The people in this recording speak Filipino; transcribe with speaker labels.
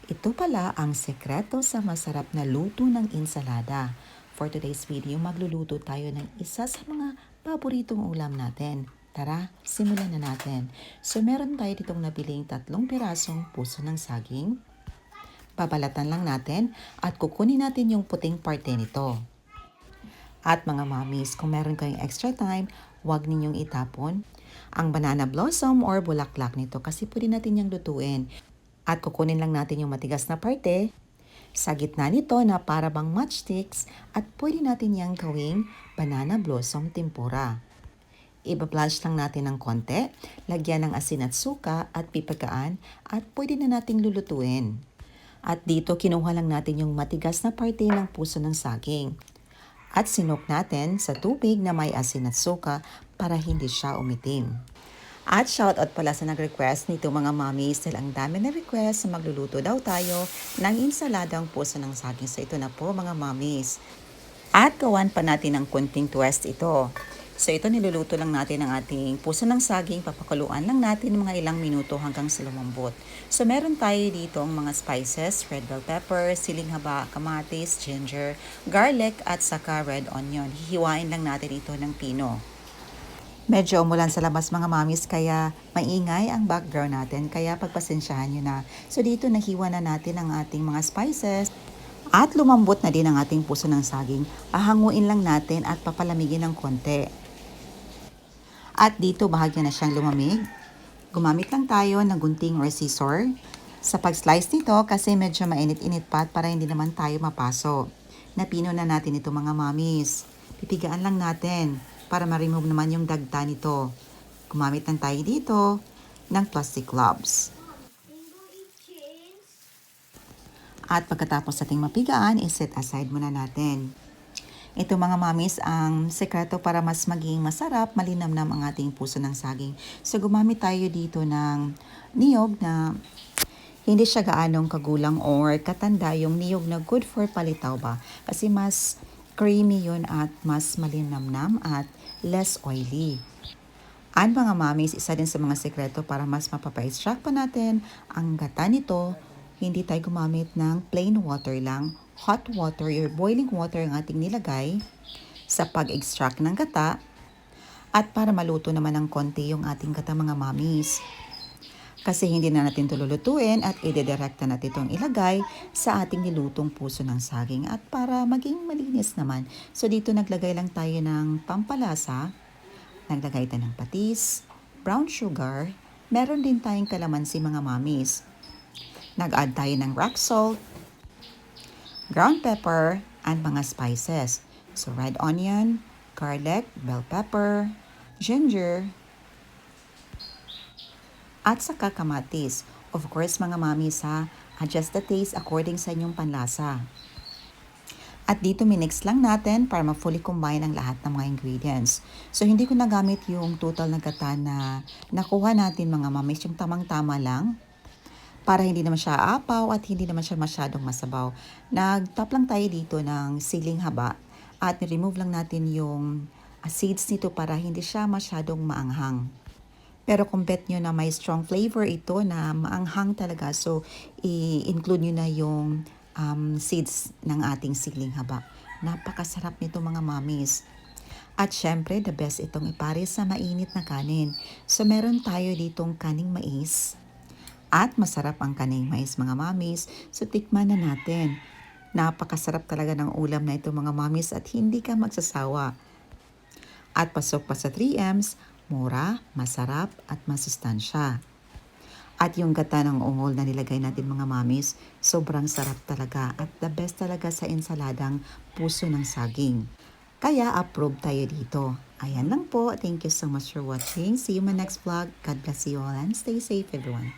Speaker 1: Ito pala ang sekreto sa masarap na luto ng ensalada. For today's video, magluluto tayo ng isa sa mga paboritong ulam natin. Tara, simulan na natin. So meron tayo ditong nabiling 3 pirasong puso ng saging. Babalatan lang natin at kukunin natin yung puting parte nito. At mga mommies, kung meron kayong extra time, huwag ninyong itapon ang banana blossom or bulaklak nito kasi pwede natin yung lutuin. At kukunin lang natin yung matigas na parte sa gitna nito na para bang matchsticks at pwede natin yang gawing banana blossom tempura. Iba-blanch lang natin ng konti, lagyan ng asin at suka at pipagaan at pwede na nating lulutuin. At dito kinuha lang natin yung matigas na parte ng puso ng saging. At sinok natin sa tubig na may asin at suka para hindi siya umitim. At shoutout pala sa nag-request nito mga mommies dahil ang dami na request na magluluto daw tayo ng ensaladang puso ng saging. So ito na po mga mommies. At gawan pa natin ng kunting twist ito. So ito niluluto lang natin ang ating puso ng saging. Papakuluan lang natin mga ilang minuto hanggang sa lumambot. So meron tayo dito ang mga spices, red bell pepper, siling haba, kamatis, ginger, garlic at saka red onion. Hihiwain lang natin ito ng pino. Medyo umulan sa labas mga mamis kaya maingay ang background natin kaya pagpasensyahan nyo na. So dito nahiwa na natin ang ating mga spices at lumambot na din ang ating puso ng saging. Ahanguin lang natin at papalamigin ng konti. At dito bahagya na siyang lumamig. Gumamit lang tayo ng gunting or scissor sa pag-slice nito kasi medyo mainit-init pa para hindi naman tayo mapaso. Napino na natin ito mga mamis. Pipigaan lang natin para ma-remove naman yung dagta nito. Gumamit lang tayo dito ng plastic gloves. At pagkatapos nating mapigaan, i-set aside muna natin. Ito mga mamis ang sekreto para mas maging masarap, malinamnam ang ating puso ng saging. So gumamit tayo dito ng niyog na hindi siya gaanong kagulang or katanda, yung niyog na good for palitaw ba. Kasi mas creamy yun at mas malinamnam at less oily. At mga mamis, isa din sa mga sekreto para mas mapapa-extract pa natin ang gata nito, hindi tayo gumamit ng plain water lang. Hot water or boiling water ang ating nilagay sa pag-extract ng gata at para maluto naman ng konti yung ating gata mga mamis. Kasi hindi na natin ito lulutuin at idedirekta natin itong ilagay sa ating nilutong puso ng saging at para maging malinis naman. So dito naglagay lang tayo ng pampalasa, naglagay tayo ng patis, brown sugar, meron din tayong kalamansi mga mamis. Nag-add tayo ng rock salt, ground pepper, and mga spices. So red onion, garlic, bell pepper, ginger, at saka kamatis. Of course mga mamis ha, adjust the taste according sa inyong panlasa. At dito minix lang natin para ma-fully combine ang lahat ng mga ingredients. So hindi ko nagamit yung total na gata na nakuha natin mga mamis, yung tamang-tama lang. Para hindi naman siya apaw at hindi naman siya masyadong masabaw. Nag-top lang tayo dito ng siling haba at remove lang natin yung seeds nito para hindi siya masyadong maanghang. Pero kung bet nyo na may strong flavor ito na maanghang talaga, so i-include nyo na yung seeds ng ating siling haba. Napakasarap nito mga mamis. At syempre, the best itong ipares sa mainit na kanin. So meron tayo ditong kaning mais. At masarap ang kaning mais mga mamis. So tikman na natin. Napakasarap talaga ng ulam na ito mga mamis at hindi ka magsasawa. At pasok pa sa 3Ms, mura, masarap, at masustansya. At yung gata ng ungol na nilagay natin mga mamis, sobrang sarap talaga at the best talaga sa ensaladang puso ng saging. Kaya approve tayo dito. Ayan lang po. Thank you so much for watching. See you in my next vlog. God bless you all and stay safe everyone.